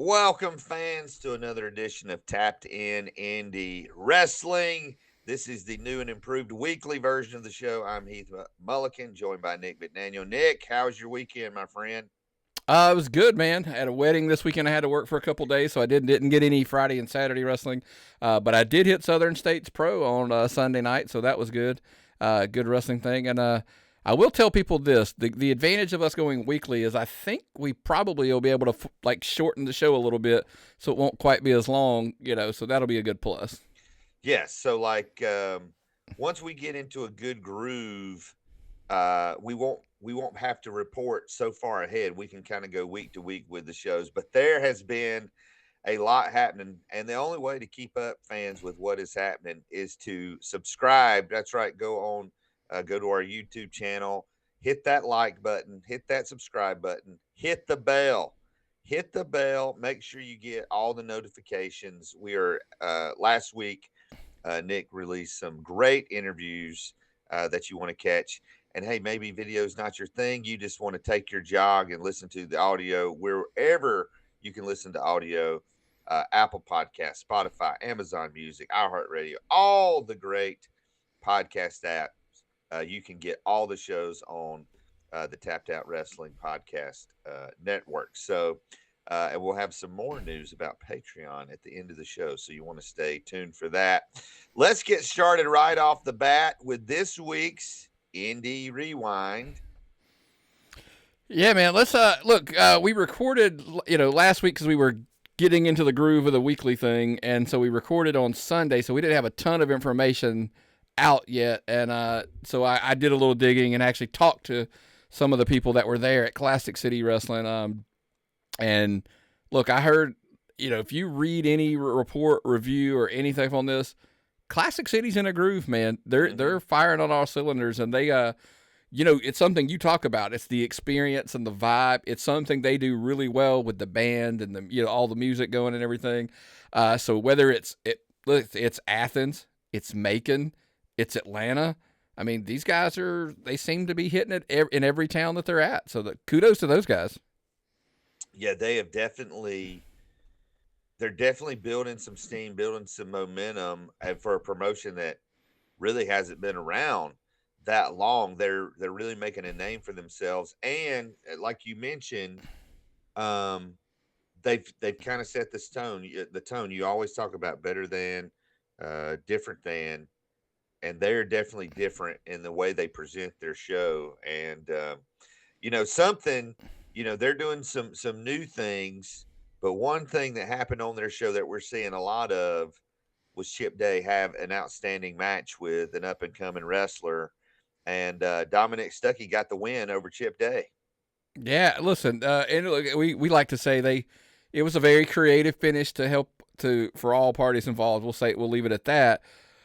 Welcome, fans, to another edition of Tapped In Indy Wrestling. This is the new and improved weekly version of the show. I'm Heath Mullican, joined by Nick McDaniel. Nick, how was your weekend, my friend? It was good, man. I had a wedding this weekend. I had to work for a couple days, so I didn't get any Friday and Saturday wrestling. But I did hit Southern States Pro on Sunday night, so that was good. Good wrestling thing. And I will tell people this: the advantage of us going weekly is I think we probably will be able to shorten the show a little bit, so it won't quite be as long. So that'll be a good plus. Yes. So, once we get into a good groove, we won't have to report so far ahead. We can kind of go week to week with the shows. But there has been a lot happening, and the only way to keep up, fans, with what is happening is to subscribe. That's right. Go to our YouTube channel, hit that like button, hit that subscribe button, hit the bell. Hit the bell. Make sure you get all the notifications. We are last week. Nick released some great interviews that you want to catch. And hey, maybe video's not your thing. You just want to take your jog and listen to the audio wherever you can listen to audio. Apple Podcast, Spotify, Amazon Music, iHeartRadio, all the great podcast apps. You can get all the shows on the Tapped Out Wrestling Podcast Network. So, and we'll have some more news about Patreon at the end of the show. So you want to stay tuned for that. Let's get started right off the bat with this week's Indy Rewind. Yeah, man. Let's look. We recorded, last week because we were getting into the groove of the weekly thing, and so we recorded on Sunday. So we didn't have a ton of information out yet, and so I did a little digging and actually talked to some of the people that were there at Classic City Wrestling. And look, I heard, if you read any report, review, or anything on this, Classic City's in a groove, man. They're firing on all cylinders, and they it's something you talk about. It's the experience and the vibe. It's something they do really well with the band and the all the music going and everything. So whether it's Athens, it's Macon, it's Atlanta. I mean, these guys they seem to be hitting it in every town that they're at. So kudos to those guys. Yeah, they're definitely building some steam, building some momentum, and for a promotion that really hasn't been around that long, they're really making a name for themselves. And like you mentioned, they've kind of set this tone. The tone you always talk about, better than, different than, and they're definitely different in the way they present their show. And something, they're doing some new things. But one thing that happened on their show that we're seeing a lot of was Chip Day have an outstanding match with an up and coming wrestler, and Dominic Stucky got the win over Chip Day. Yeah, listen, and look, we like to say it was a very creative finish to help for all parties involved. We'll leave it at that.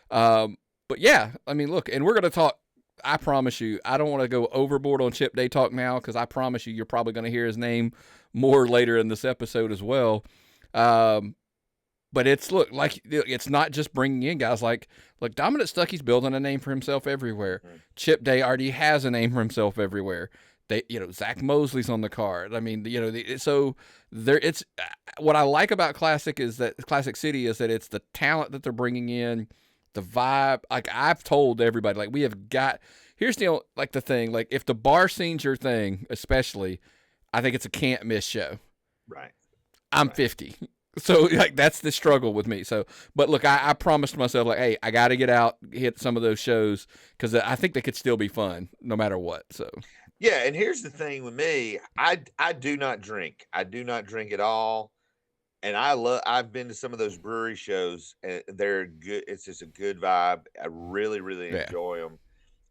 But yeah, I mean, look, and we're gonna talk. I promise you, I don't want to go overboard on Chip Day talk now because I promise you're probably going to hear his name more later in this episode as well. But it's not just bringing in guys like Dominic Stucky's building a name for himself everywhere. Mm-hmm. Chip Day already has a name for himself everywhere. Zach Mosley's on the card. I mean, so there. It's what I like about Classic City is that it's the talent that they're bringing in. The vibe, like I've told everybody, like we have got. Here's the thing, like if the bar scene's your thing, especially, I think it's a can't miss show. Right. I'm 50, so like that's the struggle with me. So, but look, I promised myself like, hey, I got to get out, hit some of those shows because I think they could still be fun no matter what. So. Yeah, and here's the thing with me, I do not drink. I do not drink at all. And I've been to some of those brewery shows, and they're good. It's just a good vibe. I really, really enjoy them.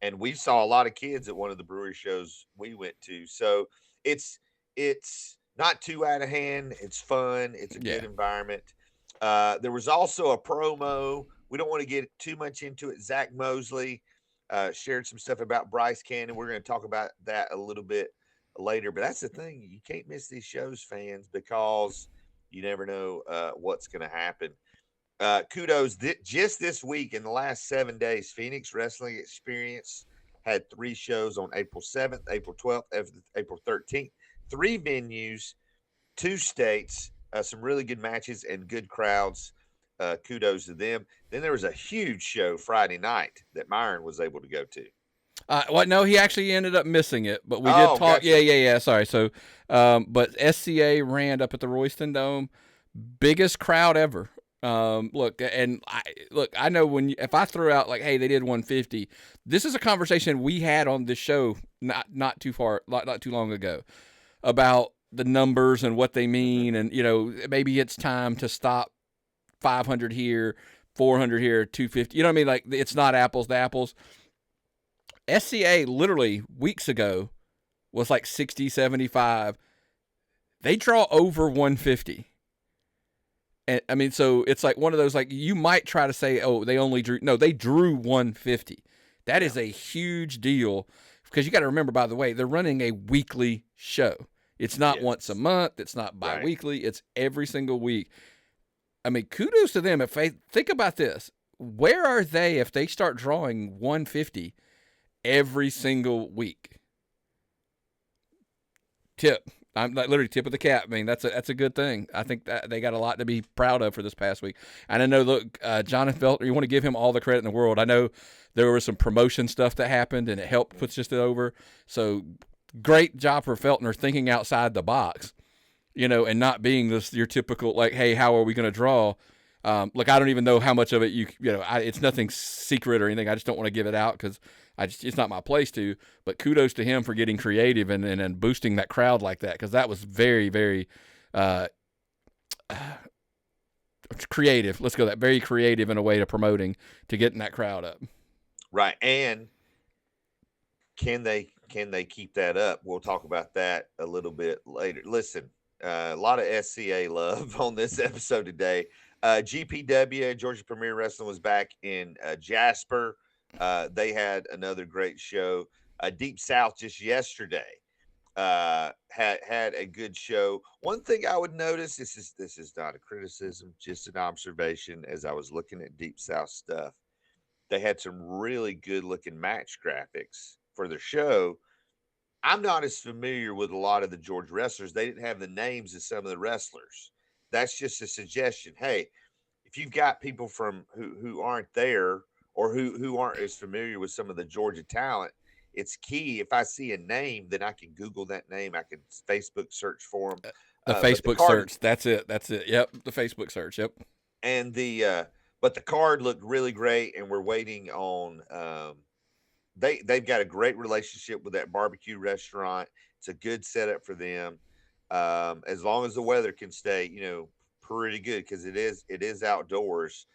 And we saw a lot of kids at one of the brewery shows we went to. So it's not too out of hand. It's fun. It's a good environment. There was also a promo. We don't want to get too much into it. Zach Mosley shared some stuff about Bryce Cannon. We're going to talk about that a little bit later. But that's the thing. You can't miss these shows, fans, because you never know what's going to happen. Kudos. Just this week, in the last 7 days, Phoenix Wrestling Experience had 3 shows on April 7th, April 12th, April 13th. 3 venues, 2 states, some really good matches and good crowds. Kudos to them. Then there was a huge show Friday night that Myron was able to go to. Well, no, he actually ended up missing it, but we did Oh, talk. gotcha. Yeah. Sorry. So, but SCA ran up at the Royston Dome, biggest crowd ever. Look, and I know if I throw out like, hey, they did 150. This is a conversation we had on this show not too long ago about the numbers and what they mean, and maybe it's time to stop 500 here, 400 here, 250. You know what I mean? Like, it's not apples to apples. SCA literally weeks ago was like 60, 75. They draw over 150. And I mean, so it's like one of those, like, you might try to say, oh, they only drew. No, they drew 150. That is a huge deal, because you got to remember, by the way, they're running a weekly show. It's not once a month. It's not bi-weekly. It's every single week. I mean, kudos to them. If they think about this, where are they if they start drawing 150 every single week? Tip. I'm like literally tip of the cap. I mean, that's a good thing. I think that they got a lot to be proud of for this past week. And I know, look, Jonathan Feltner, you want to give him all the credit in the world. I know there was some promotion stuff that happened, and it helped put just it over. So great job for Feltner thinking outside the box, and not being your typical, like, hey, how are we going to draw? Look, I don't even know how much of it it's nothing secret or anything. I just don't want to give it out because it's not my place to. But kudos to him for getting creative and boosting that crowd like that, because that was very, very creative. Let's go that very creative in a way to promoting to getting that crowd up. Right, and can they keep that up? We'll talk about that a little bit later. Listen, a lot of SCA love on this episode today. GPW, Georgia Premier Wrestling, was back in Jasper. They had another great show. Deep South just yesterday had a good show. One thing I would notice, this is not a criticism, just an observation. As I was looking at Deep South stuff, they had some really good looking match graphics for their show. I'm not as familiar with a lot of the Georgia wrestlers. They didn't have the names of some of the wrestlers. That's just a suggestion. Hey, if you've got people from who aren't there, or who aren't as familiar with some of the Georgia talent, it's key. If I see a name, then I can Google that name. I can Facebook search for them. The Facebook search. That's it. Yep. The Facebook search. Yep. And but the card looked really great, and we're waiting on. They've got a great relationship with that barbecue restaurant. It's a good setup for them. As long as the weather can stay, pretty good, because it is outdoors.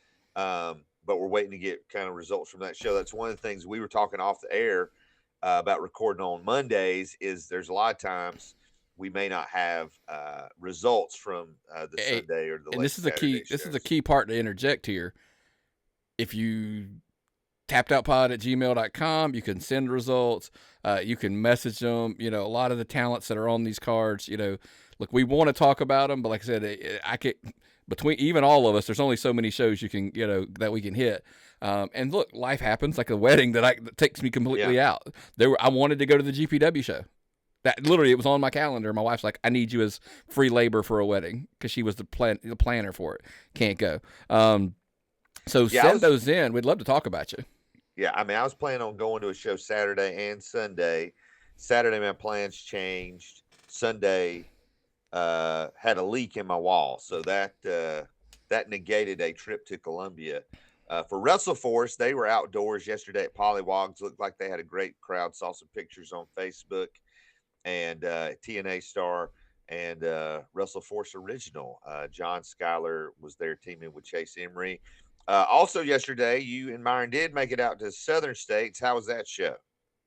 But we're waiting to get kind of results from that show. That's one of the things we were talking off the air about recording on Mondays. Is there's a lot of times we may not have results from the Sunday or the. And this is the key. Shows. This is the key part to interject here. If you tappedoutpod@gmail.com, you can send results. You can message them. A lot of the talents that are on these cards. Look, we want to talk about them, but like I said, I could. Between even all of us, there's only so many shows you can, that we can hit. And look, life happens, like a wedding that takes me completely out. I wanted to go to the GPW show. That literally, it was on my calendar. My wife's like, I need you as free labor for a wedding, because she was the planner for it. Can't go. So send those in. We'd love to talk about you. Yeah, I mean, I was planning on going to a show Saturday and Sunday. Saturday, my plans changed. Sunday, had a leak in my wall, so that negated a trip to Columbia. For WrestleForce, they were outdoors yesterday at Pollywogs. Looked like they had a great crowd. Saw some pictures on Facebook, and TNA Star and WrestleForce Original. John Schuyler was there teaming with Chase Emery. Also yesterday, you and Myron did make it out to Southern States. How was that show?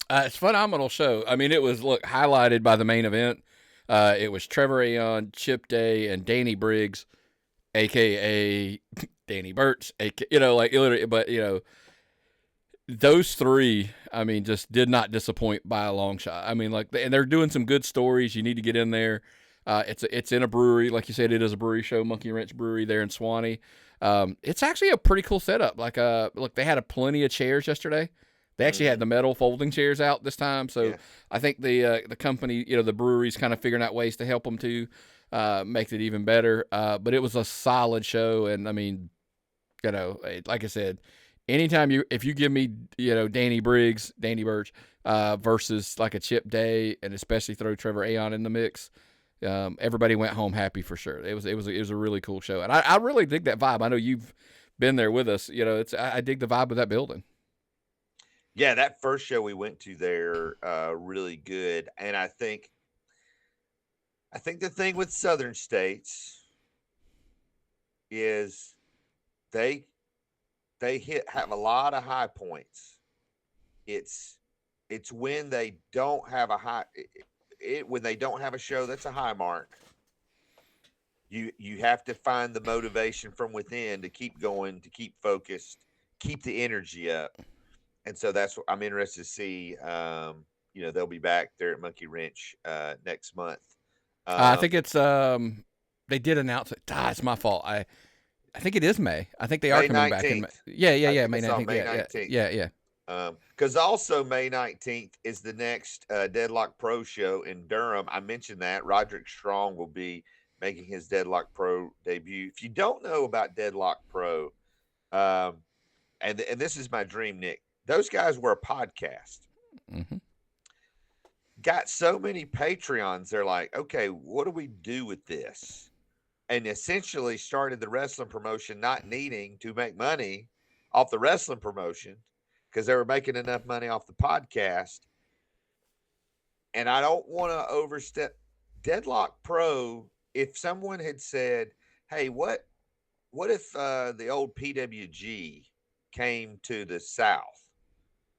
It's a phenomenal show. I mean, it was highlighted by the main event. It was Trevor Aon, Chip Day, and Danny Briggs, a.k.a. Danny Burch, but those three, I mean, just did not disappoint by a long shot. I mean, and they're doing some good stories. You need to get in there. It's in a brewery. Like you said, it is a brewery show, Monkey Wrench Brewery there in Swanee. It's actually a pretty cool setup. Look, they had plenty of chairs yesterday. They actually had the metal folding chairs out this time, so Yeah. I think the company, the brewery's kind of figuring out ways to help them to make it even better. But it was a solid show, and I mean, like I said, anytime if you give me Danny Burch versus like a Chip Day, and especially throw Trevor Aon in the mix, everybody went home happy for sure. It was a really cool show, and I really dig that vibe. I know you've been there with us. I dig the vibe of that building. Yeah, that first show we went to there, really good. And I think the thing with Southern states is they have a lot of high points. It's when they don't have a when they don't have a show that's a high mark. You have to find the motivation from within to keep going, to keep focused, keep the energy up. And so that's what I'm interested to see. They'll be back there at Monkey Wrench next month. I think it's they did announce it. It's my fault. I think it is May. I think they are coming 19th. Back in May. Yeah. May 19th. May 19th. Yeah. Because also May 19th is the next Deadlock Pro show in Durham. I mentioned that Roderick Strong will be making his Deadlock Pro debut. If you don't know about Deadlock Pro, and this is my dream, Nick, those guys were a podcast. Mm-hmm. Got so many Patreons. They're like, okay, what do we do with this? And essentially started the wrestling promotion, not needing to make money off the wrestling promotion because they were making enough money off the podcast. And I don't want to overstep Deadlock Pro. If someone had said, hey, what if the old PWG came to the South?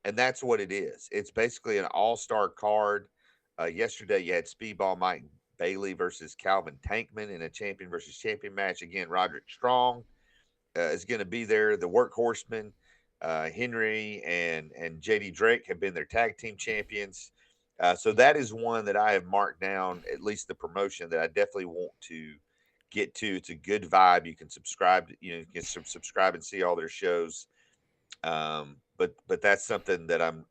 And that's what it is. It's basically an all-star card. Yesterday, you had Speedball Mike Bailey versus Calvin Tankman in a champion versus champion match. Again, Roderick Strong is going to be there. The Workhorsemen, Henry and JD Drake have been their tag team champions. So that is one that I have marked down, at least the promotion that I definitely want to get to. It's a good vibe. You can subscribe. You can subscribe and see all their shows. But that's something that I'm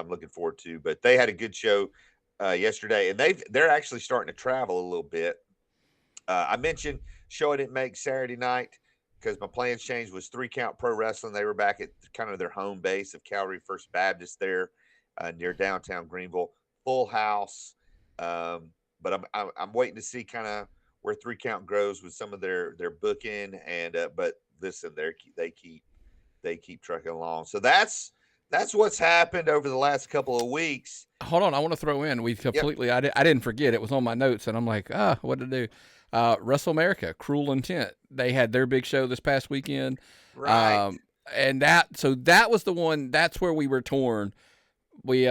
looking forward to. But they had a good show yesterday, and they're actually starting to travel a little bit. I mentioned show I didn't make Saturday night because my plans changed. Was 3 Count Pro Wrestling. They were back at kind of their home base of Calvary First Baptist there near downtown Greenville. Full house, but I'm waiting to see kind of where 3 Count grows with some of their booking. And but listen, they keep trucking along. So that's what's happened over the last couple of weeks. Hold on, I want to throw in. We completely. Yep. I didn't forget. It was on my notes, and I'm like, what to do? Wrestle America, Cruel Intent. They had their big show this past weekend, right? And that was the one. That's where we were torn. We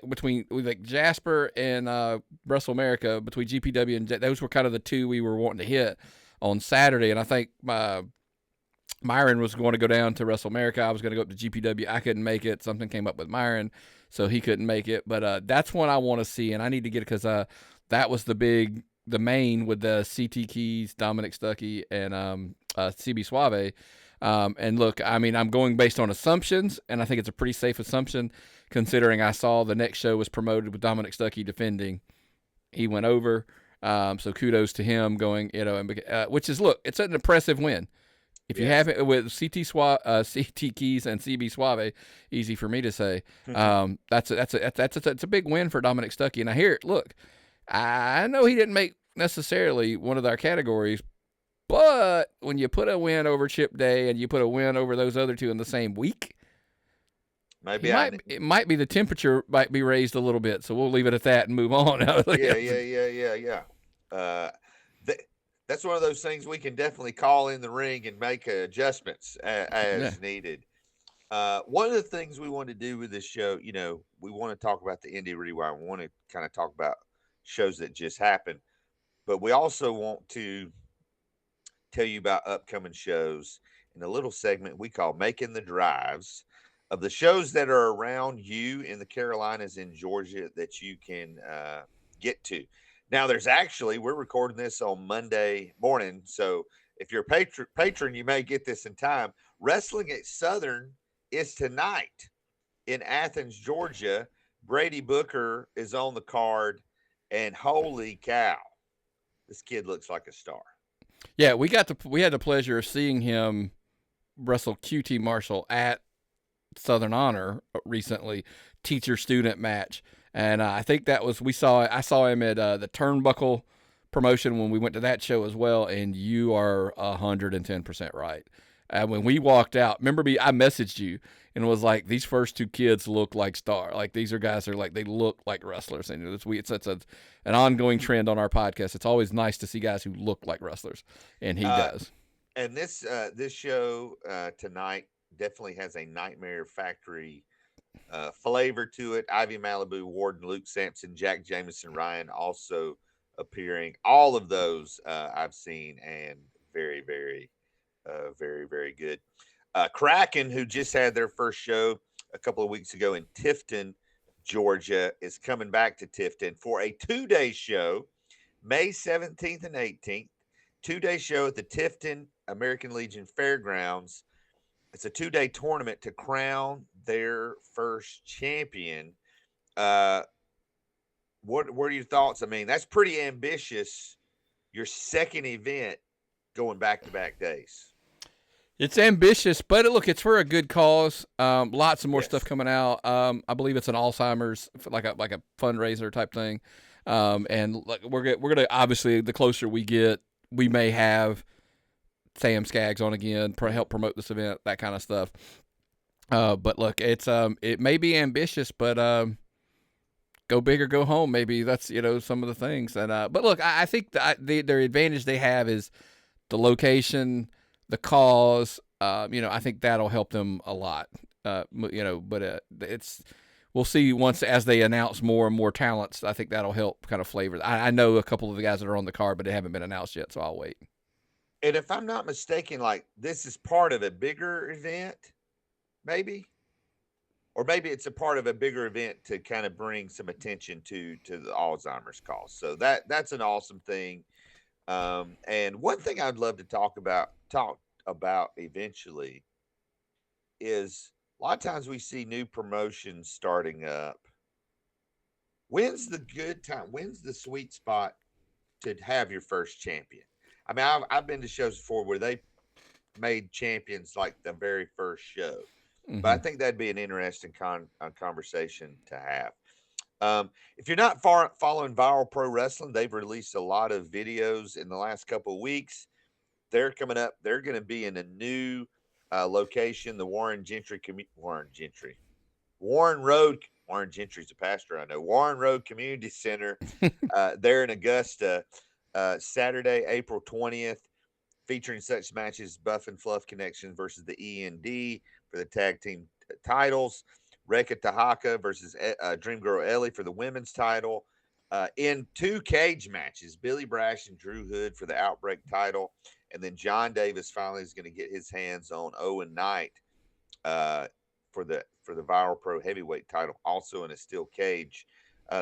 between Jasper and Wrestle America, between GPW and those were kind of the two we were wanting to hit on Saturday, and I think Myron was going to go down to Wrestle America. I was going to go up to GPW. I couldn't make it. Something came up with Myron, so he couldn't make it. But that's one I want to see, and I need to get it because that was the main with the CT Keys, Dominic Stucky, and CB Suave. And look, I mean, I'm going based on assumptions, and I think it's a pretty safe assumption considering I saw the next show was promoted with Dominic Stucky defending. He went over, so kudos to him going, which is, look, it's an impressive win. If you have it with CT Keys and CB Suave, easy for me to say. That's a big win for Dominic Stucky. And I hear it. Look, I know he didn't make necessarily one of our categories, but when you put a win over Chip Day and you put a win over those other two in the same week, it might be the temperature might be raised a little bit. So we'll leave it at that and move on. Yeah. That's one of those things we can definitely call in the ring and make adjustments as needed. One of the things we want to do with this show, we want to talk about the Indy Rewind. We want to kind of talk about shows that just happened, but we also want to tell you about upcoming shows in a little segment we call Making the Drives of the shows that are around you in the Carolinas and Georgia that you can get to. Now, we're recording this on Monday morning, so if you're a patron, you may get this in time. Wrestling at Southern is tonight. in Athens, Georgia. Brady Booker is on the card, and holy cow, this kid looks like a star. Yeah, we had the pleasure of seeing him wrestle QT Marshall at Southern Honor recently, teacher student match, and I think that was I saw him at the Turnbuckle promotion when we went to that show as well. And you are 110% right. When we walked out, remember me? I messaged you and was like, "These first two kids look like star. Like these are guys that are like they look like wrestlers." And it's an ongoing trend on our podcast. It's always nice to see guys who look like wrestlers, and he does. And this show tonight definitely has a Nightmare Factory flavor to it. Ivy Malibu, Warden, Luke Sampson, Jack Jameson, Ryan also appearing. All of those I've seen, and very, very, very good. Kraken, who just had their first show a couple of weeks ago in Tifton, Georgia, is coming back to Tifton for a 2-day show, May 17th and 18th. 2-day show at the Tifton American Legion Fairgrounds. It's a 2-day tournament to crown their first champion. What are your thoughts? I mean, that's pretty ambitious. Your second event going back-to-back days. It's ambitious, but look, it's for a good cause. Lots of more Yes. stuff coming out. I believe it's an Alzheimer's, like a fundraiser type thing. And like we're gonna obviously, the closer we get, we may have Sam Skaggs on again, help promote this event, that kind of stuff. But look, it may be ambitious, but go big or go home. Maybe that's some of the things. And but look, I think their advantage they have is the location, the cause. I think that'll help them a lot. But it's. We'll see as they announce more and more talents. I think that'll help kind of flavor. I know a couple of the guys that are on the card, but they haven't been announced yet, so I'll wait. And if I'm not mistaken, like this is part of a bigger event, maybe, or maybe it's a part of a bigger event to kind of bring some attention to the Alzheimer's cause. So that's an awesome thing. And one thing I'd love to talk about eventually is a lot of times we see new promotions starting up. When's the good time? When's the sweet spot to have your first champion? I mean, I've been to shows before where they made champions like the very first show, but I think that'd be an interesting conversation to have. If you're not following Viral Pro Wrestling, they've released a lot of videos in the last couple of weeks. They're coming up. They're going to be in a new location, the Warren Gentry's a pastor, I know. Warren Road Community Center. There in Augusta, Saturday, April 20th, featuring such matches: Buff and Fluff Connection versus the END for the tag team titles, Reka Tahaka versus Dream Girl Ellie for the women's title. In 2 cage matches, Billy Brash and Drew Hood for the Outbreak title. And then John Davis finally is going to get his hands on Owen Knight for the Viral Pro Heavyweight title, also in a steel cage.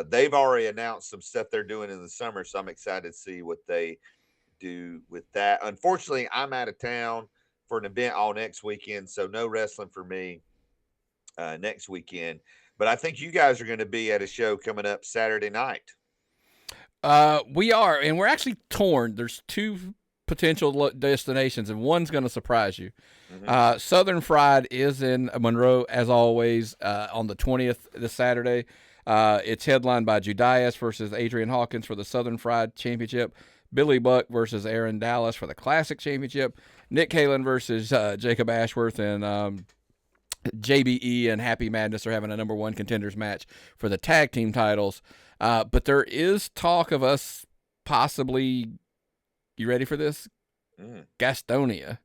They've already announced some stuff they're doing in the summer, so I'm excited to see what they do with that. Unfortunately, I'm out of town for an event all next weekend, so no wrestling for me next weekend. But I think you guys are going to be at a show coming up Saturday night. We are, and we're actually torn. There's 2 potential destinations, and one's going to surprise you. Southern Fried is in Monroe, as always, on the 20th this Saturday. It's headlined by Judias versus Adrian Hawkins for the Southern Fried Championship, Billy Buck versus Aaron Dallas for the Classic Championship, Nick Kalen versus Jacob Ashworth, and JBE and Happy Madness are having a number 1 contenders match for the tag team titles. But there is talk of us possibly, you ready for this? Gastonia.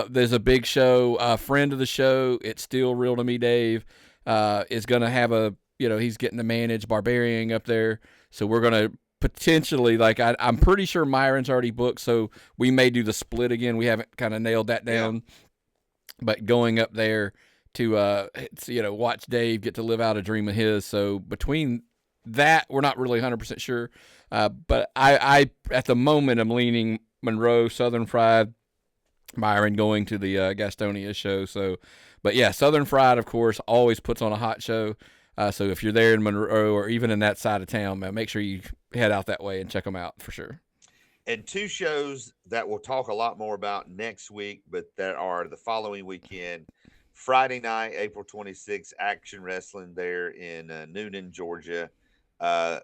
There's a big show. A friend of the show, It's Still Real to Me, Dave, is going to have he's getting to manage Barbarian up there. So we're going to potentially, I'm pretty sure Myron's already booked, so we may do the split again. We haven't kind of nailed that down. Yeah. But going up there to watch Dave get to live out a dream of his. So between that, we're not really 100% sure. But I at the moment I'm leaning Monroe, Southern Fried, Myron going to the Gastonia show. So, But yeah, Southern Fried, of course, always puts on a hot show. So if you're there in Monroe or even in that side of town, man, make sure you head out that way and check them out for sure. And two shows that we'll talk a lot more about next week, but that are the following weekend. Friday night, April 26th, Action Wrestling there in Newnan, Georgia. I'm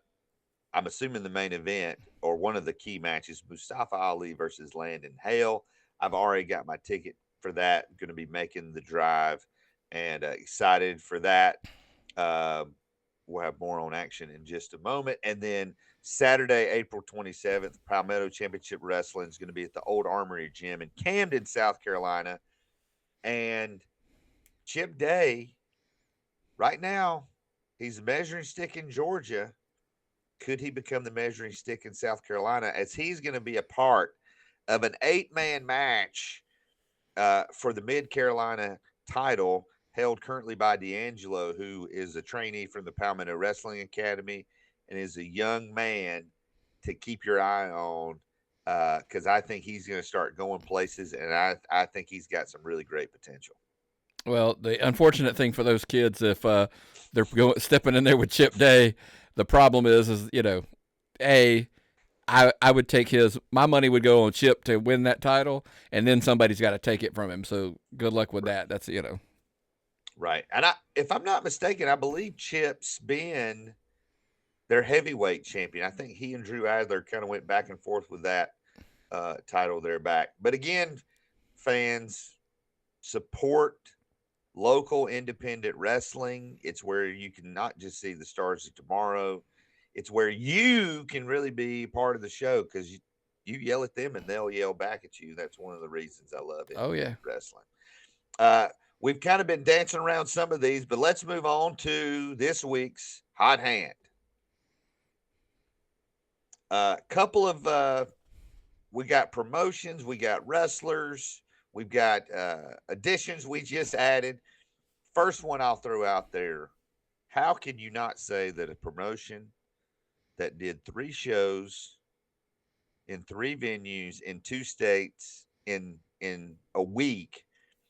assuming the main event or one of the key matches, Mustafa Ali versus Landon Hale. I've already got my ticket for that. Going to be making the drive and excited for that. Uh, we'll have more on Action in just a moment. And then Saturday, April 27th, Palmetto Championship Wrestling is going to be at the Old Armory Gym in Camden, South Carolina. And Chip Day, right now, he's a measuring stick in Georgia. Could he become the measuring stick in South Carolina, as he's going to be a part of an 8-man match for the Mid Carolina title, held currently by D'Angelo, who is a trainee from the Palmetto Wrestling Academy and is a young man to keep your eye on, because I think he's going to start going places, and I think he's got some really great potential. Well, the unfortunate thing for those kids, if they're stepping in there with Chip Day, the problem is I would take my money would go on Chip to win that title, and then somebody's got to take it from him. So good luck with that. That's right. And if I'm not mistaken, I believe Chip's been their heavyweight champion. I think he and Drew Adler kind of went back and forth with that title there back. But again, fans, support local independent wrestling. It's where you can not just see the stars of tomorrow. It's where you can really be part of the show, because you yell at them and they'll yell back at you. That's one of the reasons I love it. Oh yeah, wrestling. We've kind of been dancing around some of these, but let's move on to this week's hot hand. Couple of we got promotions, we got wrestlers, we've got additions we just added. First one I'll throw out there. How can you not say that a promotion that did 3 shows in 3 venues in 2 states in a week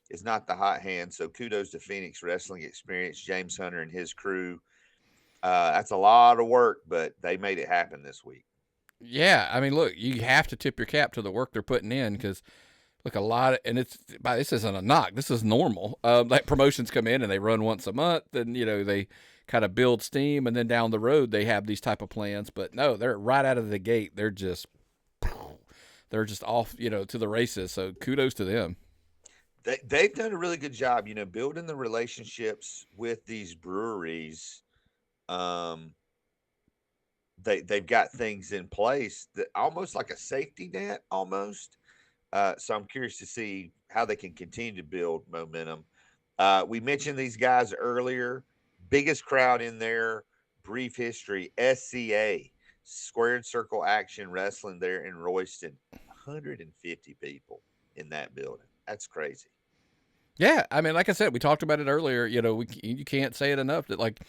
is not the hot hand? So kudos to Phoenix Wrestling Experience, James Hunter and his crew. That's a lot of work, but they made it happen this week. Yeah, I mean, look, you have to tip your cap to the work they're putting in, because look, and this isn't a knock. This is normal. Like promotions come in and they run once a month, and they kind of build steam, and then down the road they have these type of plans. But no, they're right out of the gate. They're just off, to the races. So kudos to them. They've done a really good job, building the relationships with these breweries. They've got things in place that almost like a safety net almost. So I'm curious to see how they can continue to build momentum. We mentioned these guys earlier. Biggest crowd in their brief history, SCA, Squared Circle Action Wrestling there in Royston. 150 people in that building. That's crazy. Yeah, I mean, like I said, we talked about it earlier. You can't say it enough that, like,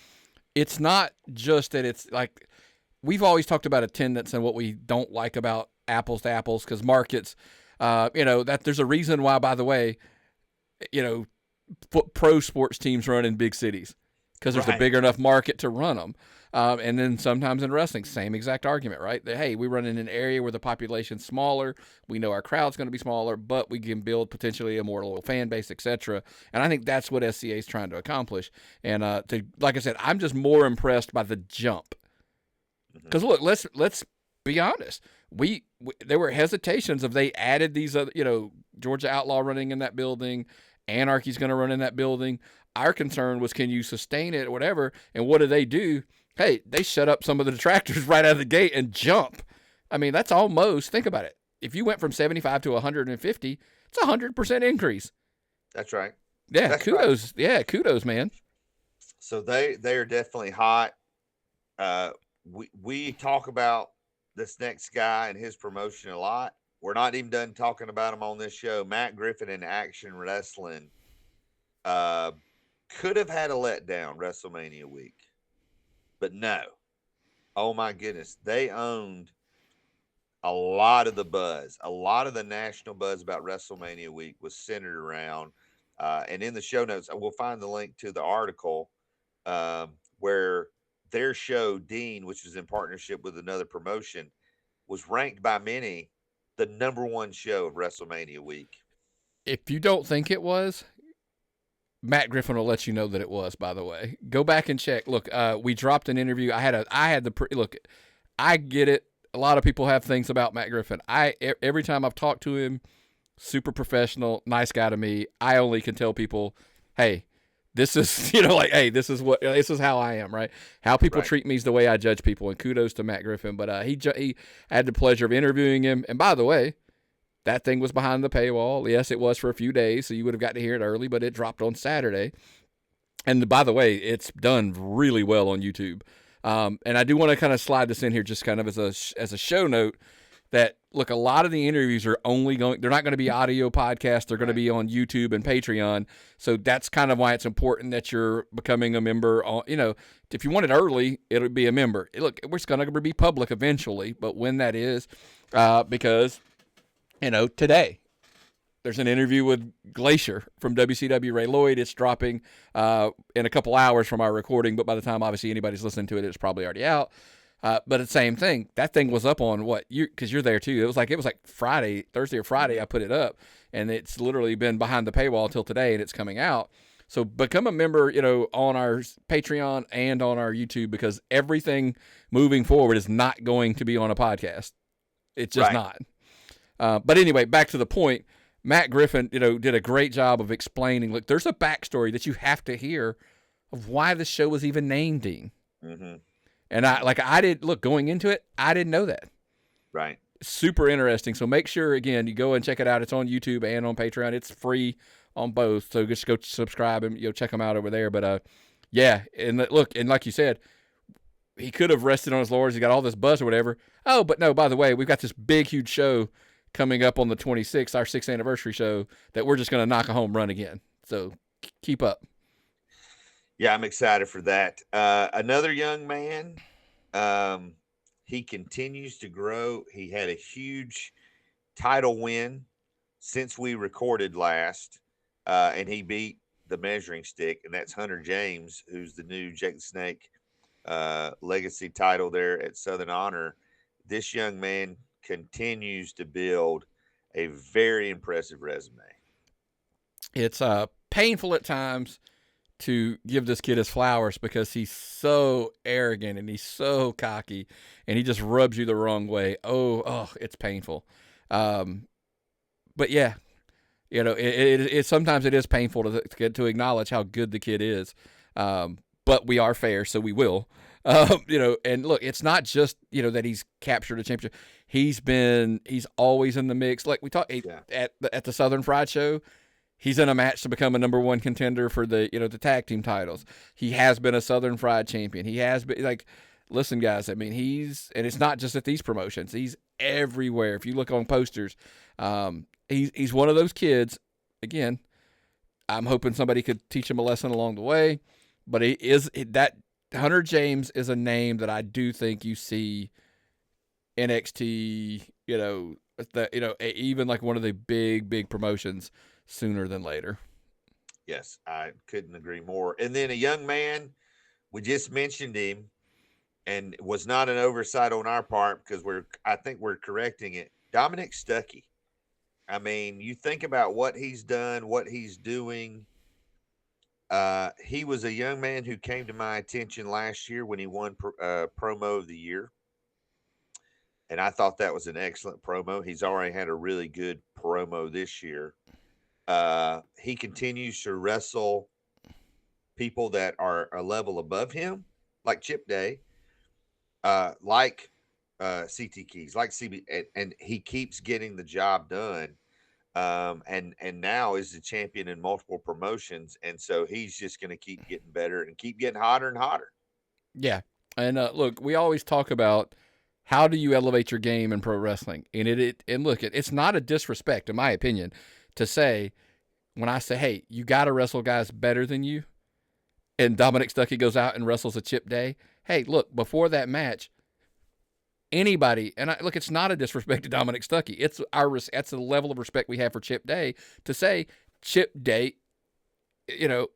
it's not just that it's like we've always talked about attendance and what we don't like about apples to apples, because markets, that there's a reason why, by the way, pro sports teams run in big cities, because there's a big enough market to run them. And then sometimes in wrestling, same exact argument, right? That, hey, we run in an area where the population's smaller. We know our crowd's going to be smaller, but we can build potentially a more loyal fan base, etc. And I think that's what SCA is trying to accomplish. And like I said, I'm just more impressed by the jump. Because look, let's be honest. There were hesitations of they added these other, Georgia Outlaw running in that building, Anarchy's going to run in that building. Our concern was, can you sustain it or whatever? And what do? Hey, they shut up some of the detractors right out of the gate and jump. I mean, that's almost, think about it. If you went from 75 to 150, it's a 100% increase. That's right. Yeah, That's kudos. Right. Yeah, kudos, man. So they are definitely hot. We talk about this next guy and his promotion a lot. We're not even done talking about him on this show. Matt Griffin in Action Wrestling could have had a letdown WrestleMania week, but no. Oh my goodness, they owned a lot of the buzz. A lot of the national buzz about WrestleMania week was centered around And in the show notes, I will find the link to the article where their show, Dean, which was in partnership with another promotion, was ranked by many the number one show of WrestleMania week. If you don't think it was, Matt Griffin will let you know that it was. By the way, go back and check. Look, we dropped an interview. I had look. I get it. A lot of people have things about Matt Griffin. Every time I've talked to him, super professional, nice guy to me. I only can tell people, hey, this is, hey, this is how I am, right? How people treat me is the way I judge people, and kudos to Matt Griffin. But he had the pleasure of interviewing him. And by the way, that thing was behind the paywall. Yes, it was for a few days, so you would have got to hear it early, but it dropped on Saturday. And by the way, it's done really well on YouTube. And I do want to kind of slide this in here just kind of as a show note that, look, a lot of the interviews are they're not going to be audio podcasts. They're going to be on YouTube and Patreon. So that's kind of why it's important that you're becoming a member. If you want it early, it'll be a member. Look, it's going to be public eventually, but when that is, because, today, there's an interview with Glacier from WCW Ray Lloyd. It's dropping in a couple hours from our recording, but by the time, obviously, anybody's listening to it, it's probably already out. But the same thing, that thing was up on because you're there too. It was like Thursday or Friday, I put it up, and it's literally been behind the paywall until today, and it's coming out. So become a member, on our Patreon and on our YouTube, because everything moving forward is not going to be on a podcast. It's just not. But anyway, back to the point. Matt Griffin, did a great job of explaining. Look, there's a backstory that you have to hear of why the show was even named Dean. Mm-hmm. And going into it, I didn't know that. Right. Super interesting. So make sure, again, you go and check it out. It's on YouTube and on Patreon. It's free on both. So just go subscribe and check them out over there. But yeah, and look, and like you said, he could have rested on his laurels. He got all this buzz or whatever. Oh, but no, by the way, we've got this big, huge show coming up on the 26th, our 6th anniversary show, that we're just going to knock a home run again. So keep up. Yeah, I'm excited for that. Another young man, he continues to grow. He had a huge title win since we recorded last, and he beat the measuring stick, and that's Hunter James, who's the new Jake the Snake legacy title there at Southern Honor. This young man continues to build a very impressive resume. It's painful at times to give this kid his flowers because he's so arrogant and he's so cocky and he just rubs you the wrong way. Oh, it's painful. But yeah, it sometimes it is painful to acknowledge how good the kid is. But we are fair, so we will. And look, it's not just, that he's captured a championship. He's always in the mix. Like we talked at the Southern Fried Show, he's in a match to become a number one contender for the tag team titles. He has been a Southern Fried champion. He has been, listen, guys, I mean, and it's not just at these promotions. He's everywhere. If you look on posters, he's one of those kids. Again, I'm hoping somebody could teach him a lesson along the way, but that Hunter James is a name that I do think you see NXT, even like one of the big promotions sooner than later. Yes, I couldn't agree more. And then a young man, we just mentioned him, and it was not an oversight on our part because I think we're correcting it. Dominic Stucky. I mean, you think about what he's done, what he's doing. He was a young man who came to my attention last year when he won promo of the year. And I thought that was an excellent promo. He's already had a really good promo this year. He continues to wrestle people that are a level above him, like Chip Day, like CT Keys, like CB, and he keeps getting the job done. And now is the champion in multiple promotions, and so he's just going to keep getting better and keep getting hotter and hotter. Yeah, and look, we always talk about how do you elevate your game in pro wrestling, and it's not a disrespect, in my opinion, to say when I say, hey, you got to wrestle guys better than you, and Dominic Stucky goes out and wrestles a Chip Day. Hey, look, before that match, anybody, and it's not a disrespect to Dominic Stucky. That's the level of respect we have for Chip Day to say Chip Day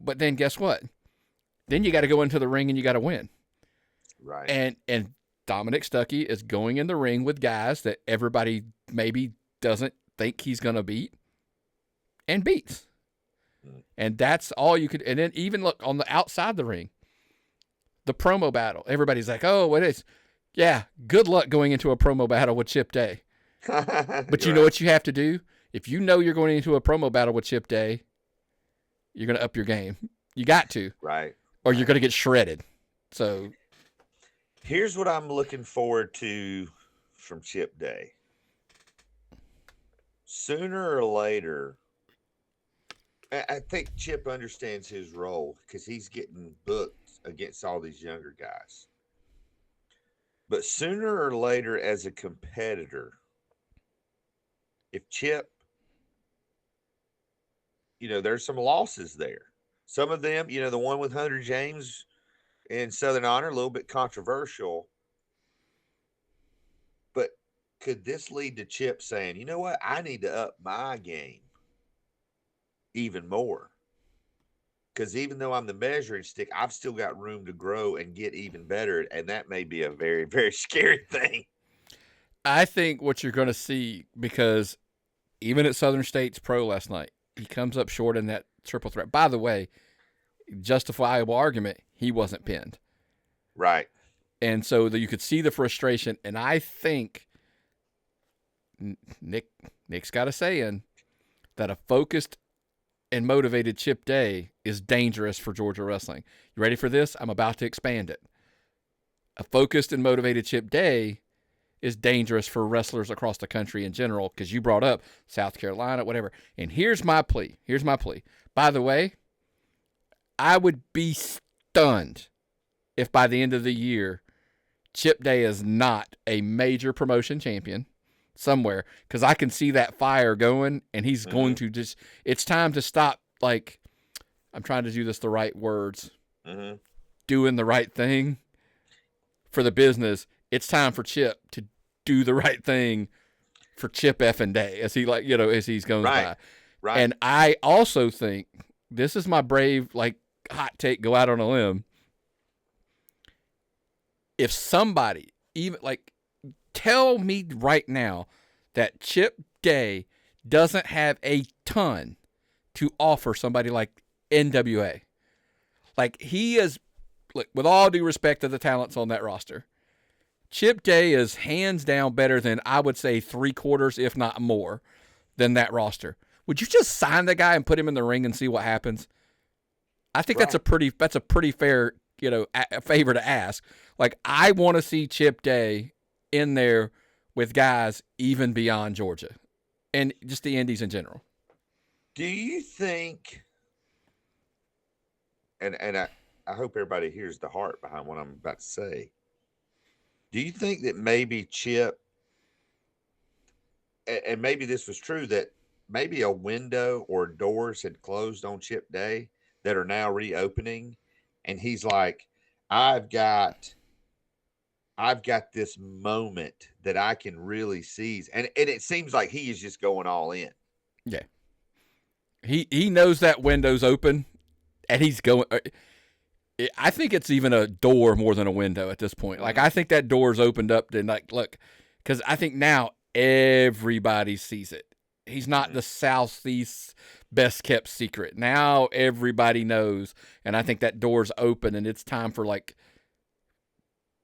But then guess what? Then you got to go into the ring and you got to win. Right. And Dominic Stucky is going in the ring with guys that everybody maybe doesn't think he's going to beat, and beats. And that's all you could. And then even look on the outside the ring, the promo battle. Everybody's like, "Oh, what is?" Yeah, good luck going into a promo battle with Chip Day. But you know what you have to do? If you know you're going into a promo battle with Chip Day, you're going to up your game. You got to. Right. Or you're going to get shredded. So here's what I'm looking forward to from Chip Day. Sooner or later, I think Chip understands his role because he's getting booked against all these younger guys. But sooner or later, as a competitor, if Chip, there's some losses there. Some of them, the one with Hunter James in Southern Honor, a little bit controversial. But could this lead to Chip saying, you know what, I need to up my game even more? Because even though I'm the measuring stick, I've still got room to grow and get even better. And that may be a very, very scary thing. I think what you're going to see, because even at Southern States Pro last night, he comes up short in that triple threat. By the way, justifiable argument, he wasn't pinned. Right. And so you could see the frustration. And I think Nick's got a saying that a focused and motivated Chip Day is dangerous for Georgia wrestling. You ready for this? I'm about to expand it. A focused and motivated Chip Day is dangerous for wrestlers across the country in general, because you brought up South Carolina, whatever. And here's my plea. By the way, I would be stunned if by the end of the year, Chip Day is not a major promotion champion somewhere, because I can see that fire going, and he's going to just, it's time to stop, like, I'm trying to do this the right words, doing the right thing for the business. It's time for Chip to do the right thing for Chip effing Day, as he's going by. Right. And I also think, this is my brave, hot take, go out on a limb. If somebody, even, tell me right now that Chip Day doesn't have a ton to offer somebody like NWA. He is, look, with all due respect to the talents on that roster, Chip Day is hands down better than, I would say, 3/4, if not more, than that roster. Would you just sign the guy and put him in the ring and see what happens? I think that's a pretty fair, favor to ask. I want to see Chip Day in there with guys even beyond Georgia and just the Indies in general. Do you think, and I hope everybody hears the heart behind what I'm about to say, do you think that maybe Chip, and maybe this was true, that maybe a window or doors had closed on Chip Day that are now reopening, and he's like, I've got this moment that I can really seize, and it seems like he is just going all in. Yeah, he knows that window's open, and he's going. I think it's even a door more than a window at this point. I think that door's opened up to, look, because I think now everybody sees it. He's not the Southeast best kept secret. Now everybody knows, and I think that door's open, and it's time for,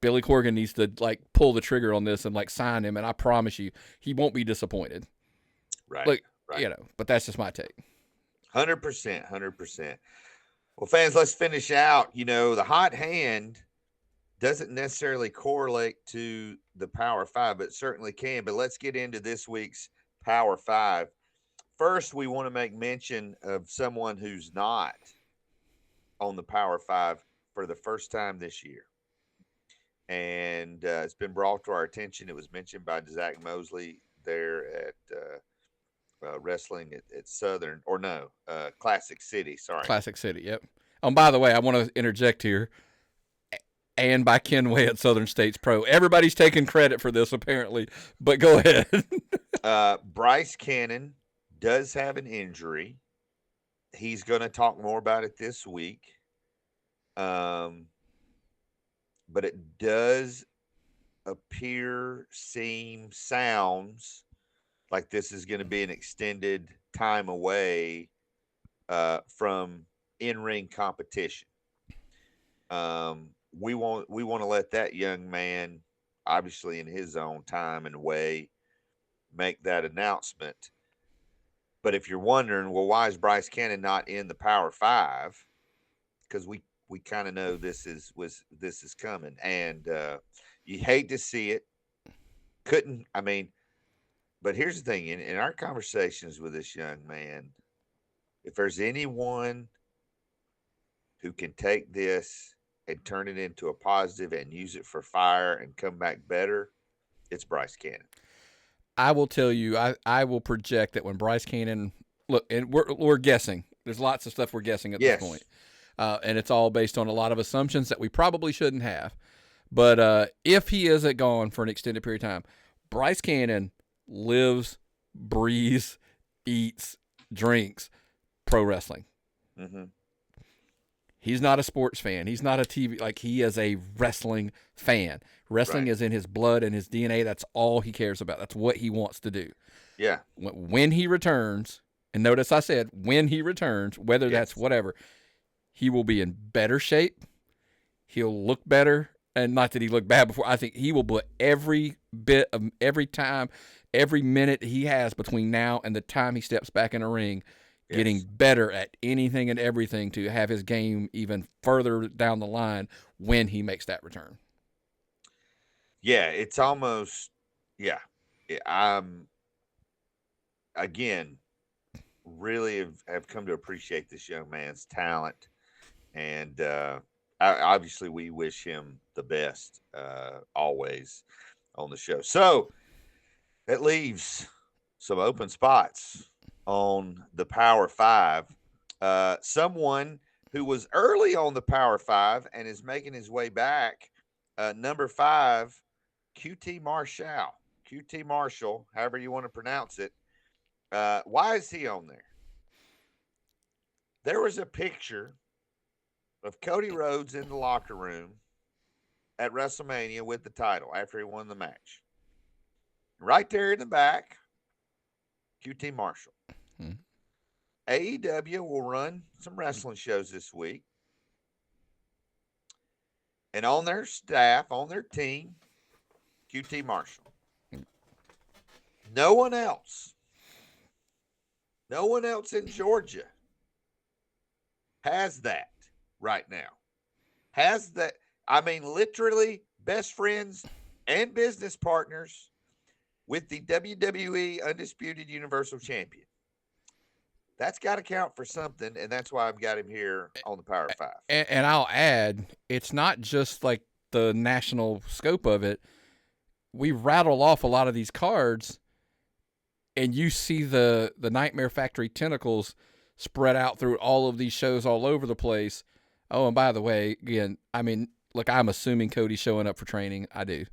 Billy Corgan needs to, pull the trigger on this and, sign him, and I promise you, he won't be disappointed. Right. But that's just my take. 100%, 100%. Well, fans, let's finish out. The hot hand doesn't necessarily correlate to the Power 5, but it certainly can. But let's get into this week's Power 5. First, we want to make mention of someone who's not on the Power 5 for the first time this year. And it's been brought to our attention. It was mentioned by Zach Mosley there at wrestling at Southern, Classic City. Sorry. Classic City, yep. By the way, I want to interject here. And by Kenway at Southern States Pro. Everybody's taking credit for this, apparently, but go ahead. Bryce Cannon does have an injury. He's going to talk more about it this week. But it does sounds like this is going to be an extended time away from in-ring competition. We want to let that young man, obviously in his own time and way, make that announcement. But if you're wondering, well, why is Bryce Cannon not in the Power Five? Because we kind of know this is coming, and you hate to see it. Couldn't I mean? But here's the thing: in our conversations with this young man, if there's anyone who can take this and turn it into a positive and use it for fire and come back better, it's Bryce Cannon. I will tell you, I will project that when Bryce Cannon, look, and we're guessing. There's lots of stuff we're guessing at this point. And it's all based on a lot of assumptions that we probably shouldn't have. But if he isn't gone for an extended period of time, Bryce Cannon lives, breathes, eats, drinks pro wrestling. Mm-hmm. He's not a sports fan. He's not a TV. Like, he is a wrestling fan. Wrestling is in his blood and his DNA. That's all he cares about. That's what he wants to do. Yeah. When he returns, and notice I said when he returns, whether that's whatever, he will be in better shape. He'll look better. And not that he looked bad before. I think he will put every bit of every time, every minute he has between now and the time he steps back in the ring, getting better at anything and everything to have his game even further down the line when he makes that return. Yeah, it's almost, I'm, again, really have come to appreciate this young man's talent. And obviously we wish him the best always on the show. So that leaves some open spots on the Power Five. Someone who was early on the Power Five and is making his way back, number 5, QT Marshall, however you want to pronounce it. Why is he on there? There was a picture of Cody Rhodes in the locker room at WrestleMania with the title after he won the match. Right there in the back, QT Marshall. AEW will run some wrestling shows this week. And on their staff, on their team, QT Marshall. No one else in Georgia has that right now. Has that, I mean, literally best friends and business partners with the WWE Undisputed Universal Champion. That's got to count for something, and that's why I've got him here on the Power 5. And I'll add, it's not just like the national scope of it. We rattle off a lot of these cards, and you see the Nightmare Factory tentacles spread out through all of these shows all over the place. Oh, and by the way, again, I mean, look, I'm assuming Cody's showing up for training. I do.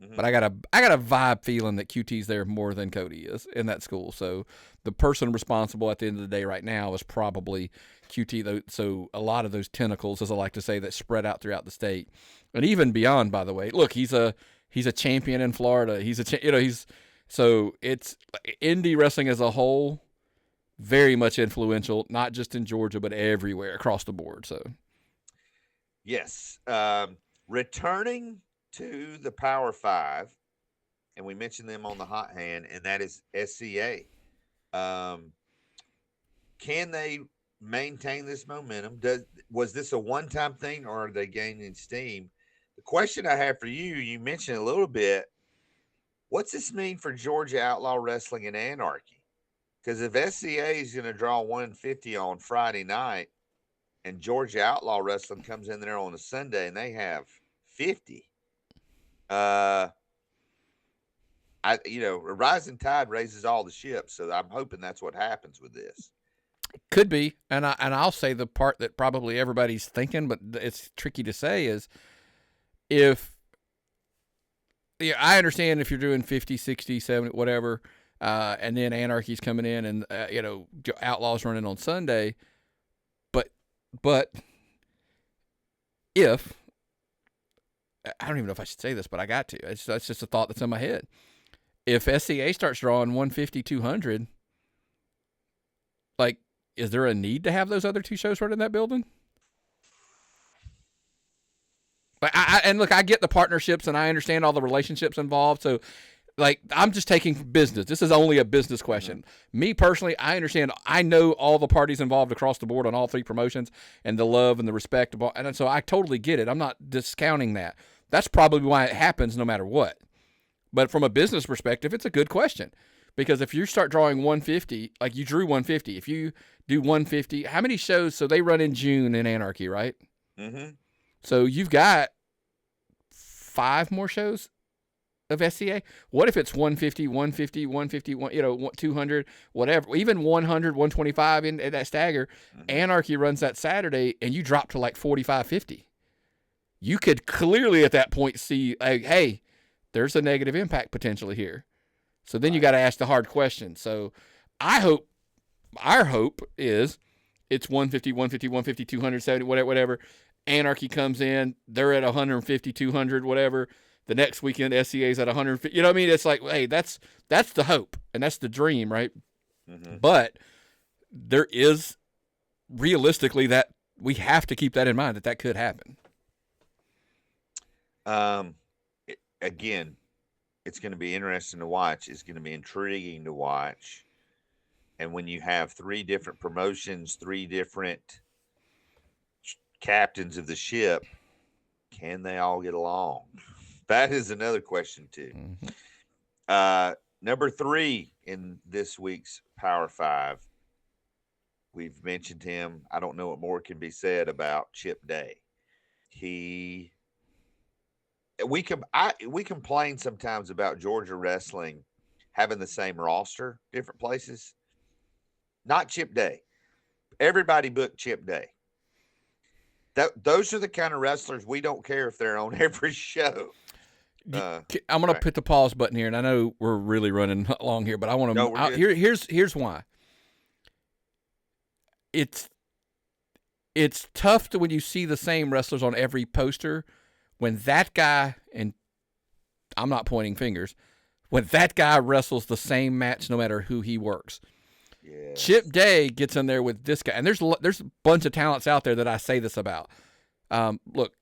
Mm-hmm. But I got a vibe feeling that QT's there more than Cody is in that school. So the person responsible at the end of the day right now is probably QT. So a lot of those tentacles, as I like to say, that spread out throughout the state and even beyond. By the way, look, he's a champion in Florida. So it's indie wrestling as a whole, very much influential, not just in Georgia but everywhere across the board. So yes, returning to the Power 5, and we mentioned them on the hot hand, and that is SCA. Can they maintain this momentum? Was this a one-time thing, or are they gaining steam? The question I have for you, you mentioned a little bit, what's this mean for Georgia Outlaw Wrestling and Anarchy? Because if SCA is going to draw 150 on Friday night, and Georgia Outlaw Wrestling comes in there on a Sunday and they have 50, a rising tide raises all the ships. So I'm hoping that's what happens with this. Could be, and I'll say the part that probably everybody's thinking, but it's tricky to say, is I understand if you're doing 50, 60, 70, whatever, and then Anarchy's coming in, and Outlaws running on Sunday. But if I don't even know if I should say this, but I got to. That's just a thought that's in my head. If SCA starts drawing 150, 200, like, is there a need to have those other two shows run in that building? Like, and look, I get the partnerships and I understand all the relationships involved. So, like, I'm just taking business. This is only a business question. Mm-hmm. Me personally, I understand. I know all the parties involved across the board on all three promotions and the love and the respect. And so I totally get it. I'm not discounting that. That's probably why it happens no matter what. But from a business perspective, it's a good question. Because if you start drawing 150, like you drew 150, if you do 150, how many shows? So they run in June in Anarchy, right? Mm-hmm. So you've got 5 more shows of SCA. What if it's 150, 150, 150, 200, whatever, even 100, 125 in that stagger. Mm-hmm. Anarchy runs that Saturday, and you drop to like 45, 50. You could clearly at that point see, like, hey, there's a negative impact potentially here. So then you got to ask the hard question. So our hope is it's 150, 150, 150, 270, whatever. Anarchy comes in, they're at 150, 200, whatever. The next weekend, SCA's at 150. You know what I mean? It's like, hey, that's the hope, and that's the dream, right? Mm-hmm. But there is realistically that we have to keep that in mind, that could happen. Again, it's going to be interesting to watch. It's going to be intriguing to watch. And when you have 3 different promotions, 3 different captains of the ship, can they all get along? That is another question too. Mm-hmm. Number 3 in this week's Power 5. We've mentioned him. I don't know what more can be said about Chip Day. We complain sometimes about Georgia wrestling having the same roster, different places. Not Chip Day. Everybody booked Chip Day. Those are the kind of wrestlers we don't care if they're on every show. I'm going to put the pause button here, and I know we're really running long here, but I want to. Here's why. It's tough when you see the same wrestlers on every poster. When that guy, and I'm not pointing fingers, when that guy wrestles the same match no matter who he works. Yes. Chip Day gets in there with this guy, and there's a bunch of talents out there that I say this about. Look,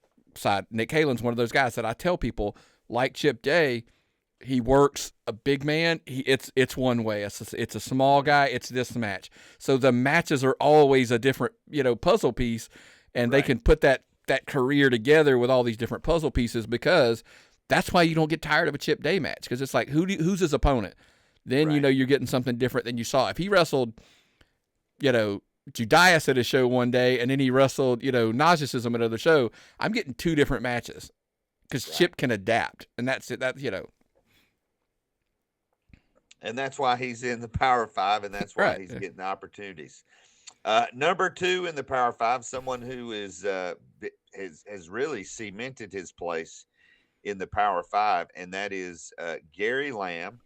Nick Halen's one of those guys that I tell people, like Chip Day, he works a big man. It's one way. It's a small guy. It's this match. So the matches are always a different puzzle piece, and they can put that career together with all these different puzzle pieces, because that's why you don't get tired of a Chip Day match, because it's like, who's his opponent? Then you're getting something different than you saw. If he wrestled, Judias at a show one day, and then he wrestled, Nazicism at another show, I'm getting 2 different matches, because Chip can adapt, and that's it. And that's why he's in the Power 5, and that's why he's getting the opportunities. Number 2 in the Power 5, someone who has really cemented his place in the Power 5, and that is Gary Lamb.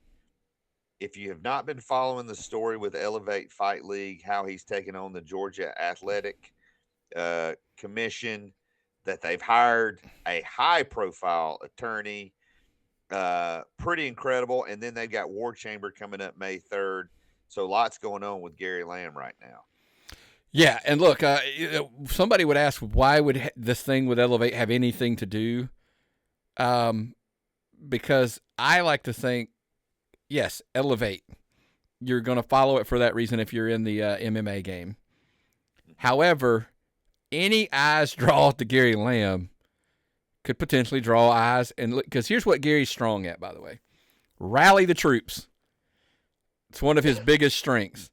If you have not been following the story with Elevate Fight League, how he's taken on the Georgia Athletic Commission, that they've hired a high-profile attorney, pretty incredible. And then they've got War Chamber coming up May 3rd. So lots going on with Gary Lamb right now. Yeah, and look, somebody would ask, why would this thing with Elevate have anything to do? Because I like to think, yes, Elevate. You're going to follow it for that reason if you're in the MMA game. However, any eyes drawn to Gary Lamb could potentially draw eyes. And because here's what Gary's strong at, by the way. Rally the troops. It's one of his biggest strengths.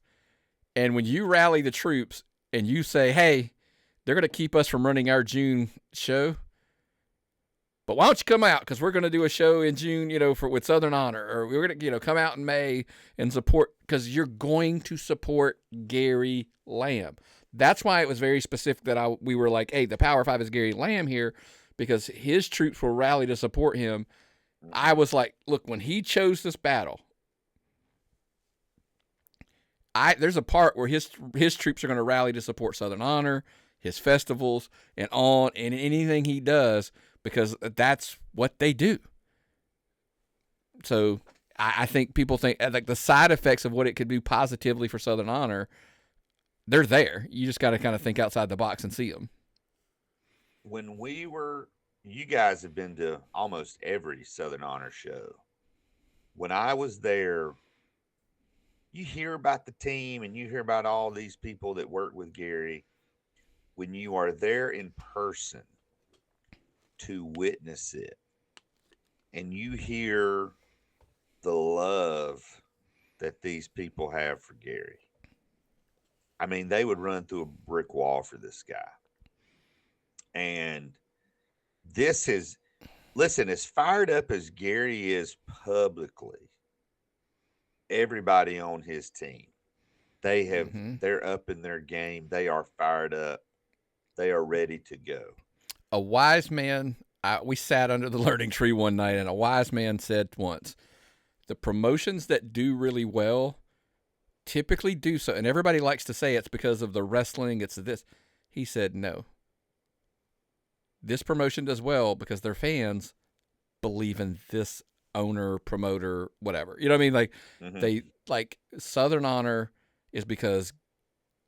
And when you rally the troops and you say, hey, they're going to keep us from running our June show, but why don't you come out? Because we're going to do a show in June, with Southern Honor, or we're going to, come out in May and support, because you're going to support Gary Lamb. That's why it was very specific that we were like, hey, the Power 5 is Gary Lamb here, because his troops will rally to support him. I was like, look, when he chose this battle, there's a part where his troops are going to rally to support Southern Honor, his festivals, and anything he does, because that's what they do. So I think people think like the side effects of what it could do positively for Southern Honor, they're there. You just got to kind of think outside the box and see them. When you guys have been to almost every Southern Honor show. When I was there, you hear about the team and you hear about all these people that work with Gary. When you are there in person to witness it, and you hear the love that these people have for Gary, I mean, they would run through a brick wall for this guy. And this is, listen, as fired up as Gary is publicly, everybody on his team, they're up in their game. They are fired up. They are ready to go. A wise man, we sat under the learning tree one night, and a wise man said once, the promotions that do really well typically do so. And everybody likes to say it's because of the wrestling, it's this. He said, no. This promotion does well because their fans believe in this owner, promoter, whatever. You know what I mean? Like they like Southern Honor is because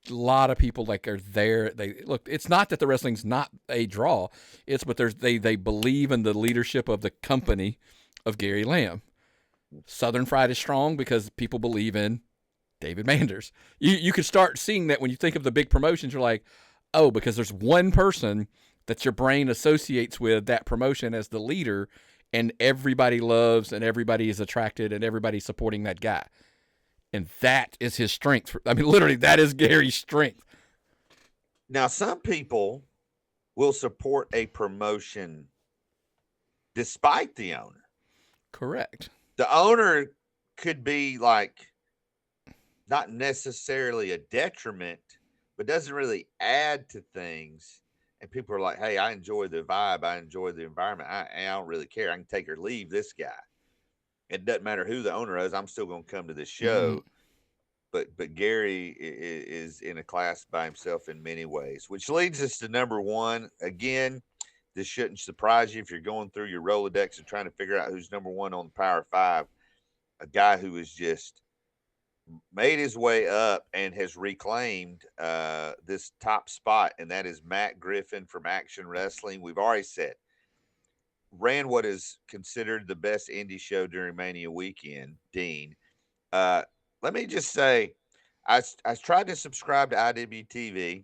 a lot of people like are there. They look. It's not that the wrestling's not a draw. It's but they believe in the leadership of the company of Gary Lamb. Southern Fried is strong because people believe in David Manders. You could start seeing that when you think of the big promotions. You're like, oh, because there's one person that your brain associates with that promotion as the leader, and everybody loves and everybody is attracted and everybody's supporting that guy. And that is his strength. I mean, literally, that is Gary's strength. Now, some people will support a promotion despite the owner. Correct. The owner could be like not necessarily a detriment, but doesn't really add to things. And people are like, hey, I enjoy the vibe. I enjoy the environment. I don't really care. I can take or leave this guy. It doesn't matter who the owner is. I'm still going to come to this show. But Gary is in a class by himself in many ways, which leads us to number one. Again, this shouldn't surprise you if you're going through your Rolodex and trying to figure out who's number one on the Power Five. A guy who has just made his way up and has reclaimed this top spot, and that is Matt Griffin from Action Wrestling. We've already said ran what is considered the best indie show during Mania weekend, Dean. Let me just say, I tried to subscribe to IWTV.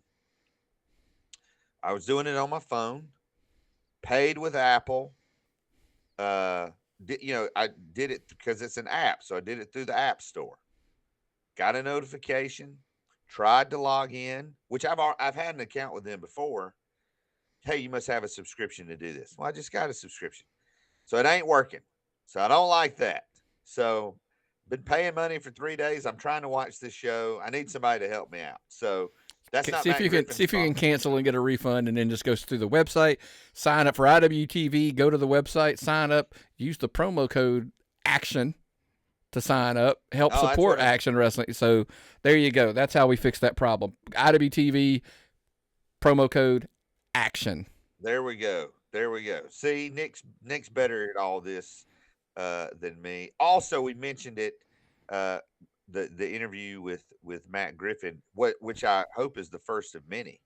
I was doing it on my phone, paid with Apple. I did it because it's an app, so I did it through the App Store. Got a notification, tried to log in, which I've had an account with them before. Hey, you must have a subscription to do this. Well, I just got a subscription. So it ain't working. So I don't like that. So been paying money for 3 days. I'm trying to watch this show. I need somebody to help me out. So that's not see if you can cancel and get a refund, and then just go through the website, sign up for IWTV, go to the website, sign up, use the promo code ACTION to sign up, help support Action Wrestling. So there you go. That's how we fix that problem. IWTV, promo code ACTION. There we go. See, Nick's better at all this than me. Also, we mentioned it, the interview with Matt Griffin, which I hope is the first of many,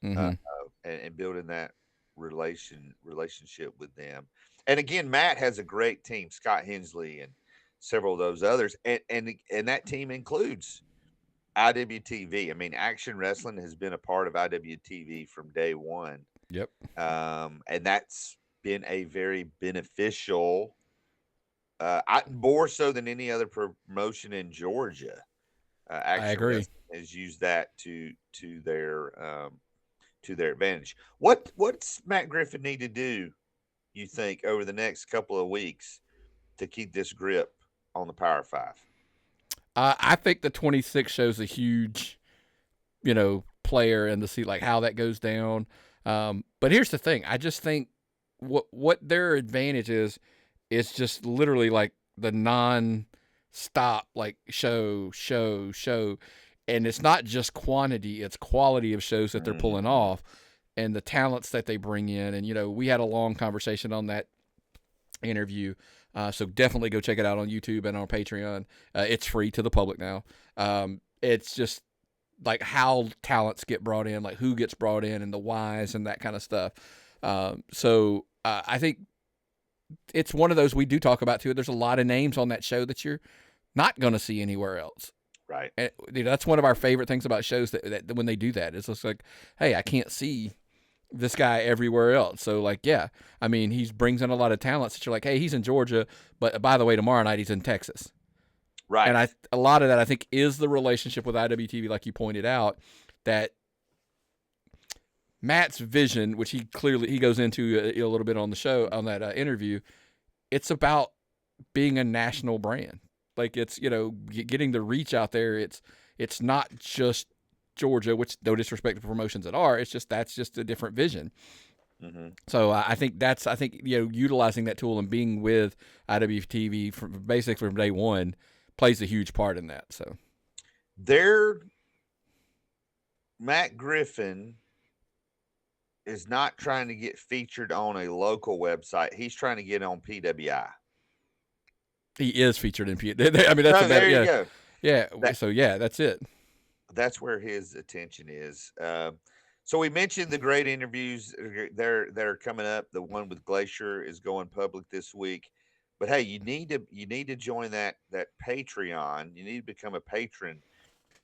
and building that relationship with them. And again, Matt has a great team, Scott Hensley and several of those others, and that team includes IWTV. I mean, Action Wrestling has been a part of IWTV from day one. Yep. And that's been a very beneficial, more so than any other promotion in Georgia. Action I agree. Wrestling has used that to their advantage. What's Matt Griffin need to do, you think, over the next couple of weeks to keep this grip on the Power Five? I think the 26 shows a huge, player, and to see like how that goes down. But here's the thing: I just think what their advantage is just literally like the stop, like show, and it's not just quantity; it's quality of shows that they're pulling off, and the talents that they bring in. And we had a long conversation on that interview. So definitely go check it out on YouTube and on Patreon. It's free to the public now. It's just like how talents get brought in, like who gets brought in and the whys and that kind of stuff. So I think it's one of those we do talk about too. There's a lot of names on that show that you're not going to see anywhere else. Right. And, that's one of our favorite things about shows that when they do that, it's just like, hey, I can't see this guy everywhere else. So like, yeah, I mean, he brings in a lot of talents that you're like, hey, he's in Georgia, but by the way, tomorrow night he's in Texas. Right. And a lot of that I think is the relationship with IWTV, like you pointed out, that Matt's vision, which he goes into a little bit on the show, on that interview, it's about being a national brand. Like it's, getting the reach out there. It's not just Georgia, which no disrespect to promotions that are, that's just a different vision. Mm-hmm. So I think utilizing that tool and being with IWTV basically from day one plays a huge part in that. So Matt Griffin is not trying to get featured on a local website. He's trying to get on PWI. He is featured in PWI. I mean, that's there you go. Yeah. That's it. That's where his attention is. So we mentioned the great interviews. They're coming up. The one with Glacier is going public this week. But hey, you need to join that Patreon. You need to become a patron.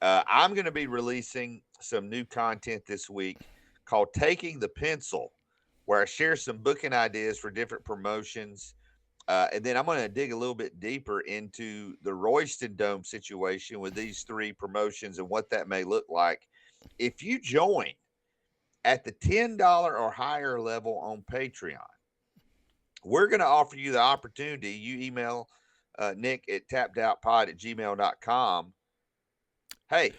I'm going to be releasing some new content this week called Taking the Pencil, where I share some booking ideas for different promotions. And then I'm going to dig a little bit deeper into the Royston Dome situation with these 3 promotions and what that may look like. If you join at the $10 or higher level on Patreon, we're going to offer you the opportunity. You email Nick at tappedoutpod@gmail.com. Hey,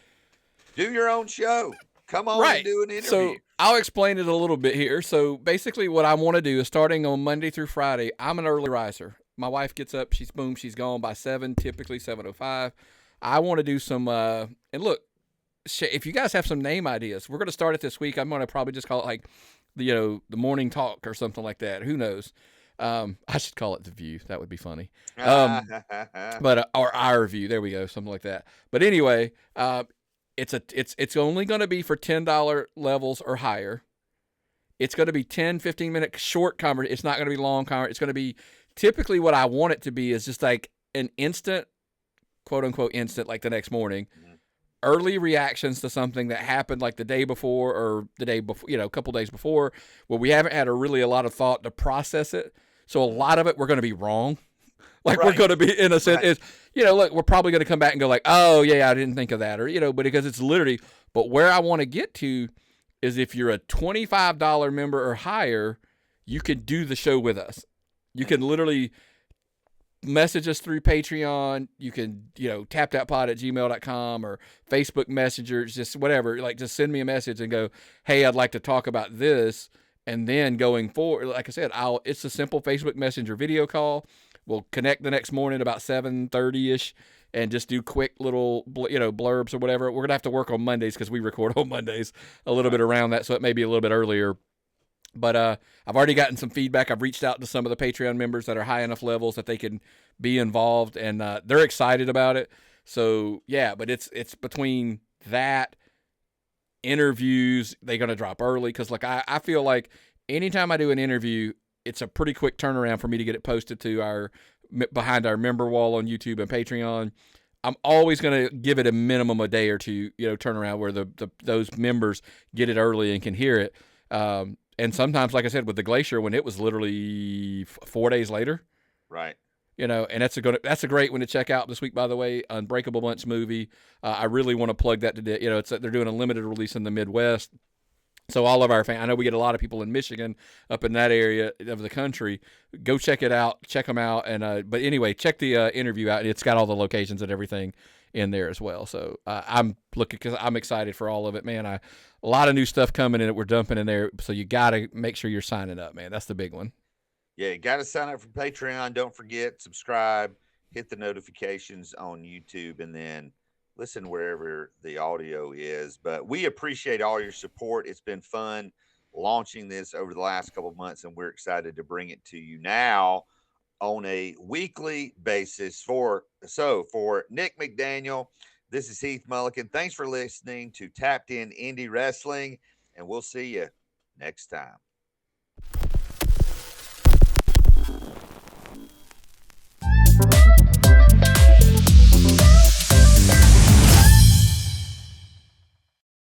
do your own show. Come on and do an interview. So I'll explain it a little bit here. So basically what I want to do is starting on Monday through Friday, I'm an early riser. My wife gets up, she's gone by 7, typically 7:05. I want to do some, and look, if you guys have some name ideas, we're going to start it this week. I'm going to probably just call it like, the morning talk or something like that. Who knows? I should call it The View. That would be funny. But or Our View. There we go. Something like that. But anyway, it's only going to be for $10 levels or higher. It's going to be 10, 15-minute short conversation. It's not going to be long conversation. It's going to be typically what I want it to be is just like an instant, quote unquote instant, like the next morning, early reactions to something that happened like the day before or the day before, a couple days before, where we haven't had a lot of thought to process it. So a lot of it, we're going to be wrong. Like we're going to be, in a sense, is, look, we're probably going to come back and go like, oh yeah, I didn't think of that. Or, but because it's literally, but where I want to get to is if you're a $25 member or higher, you can do the show with us. You can literally message us through Patreon. You can, tappedoutpod@gmail.com or Facebook Messenger, just whatever. Like just send me a message and go, hey, I'd like to talk about this. And then going forward, like I said, it's a simple Facebook Messenger video call. We'll connect the next morning about 7:30ish and just do quick little, blurbs or whatever. We're going to have to work on Mondays because we record on Mondays a little bit around that. So it may be a little bit earlier. But I've already gotten some feedback. I've reached out to some of the Patreon members that are high enough levels that they can be involved, and they're excited about it. So, yeah, but it's between that, interviews, they're going to drop early because, I feel like anytime I do an interview, it's a pretty quick turnaround for me to get it posted to behind our member wall on YouTube and Patreon. I'm always going to give it a minimum a day or two, turnaround where those members get it early and can hear it. And sometimes, like I said, with the Glacier, when it was literally 4 days later, right? And that's a great one to check out this week. By the way, Unbreakable Bunch movie. I really want to plug that today. They're doing a limited release in the Midwest, so all of our fans. I know we get a lot of people in Michigan, up in that area of the country. Go check it out. Check them out. And but anyway, check the interview out. It's got all the locations and everything in there as well. So I'm looking because I'm excited for all of it, man. A lot of new stuff coming in that we're dumping in there. So you got to make sure you're signing up, man. That's the big one. Yeah, you got to sign up for Patreon. Don't forget, subscribe. hit the notifications on YouTube, and then listen wherever the audio is. But we appreciate all your support. It's been fun launching this over the last couple of months, and we're excited to bring it to you now on a weekly basis. For Nick McDaniel, this is Heath Mulligan. Thanks for listening to Tapped In Indie Wrestling, and we'll see you next time.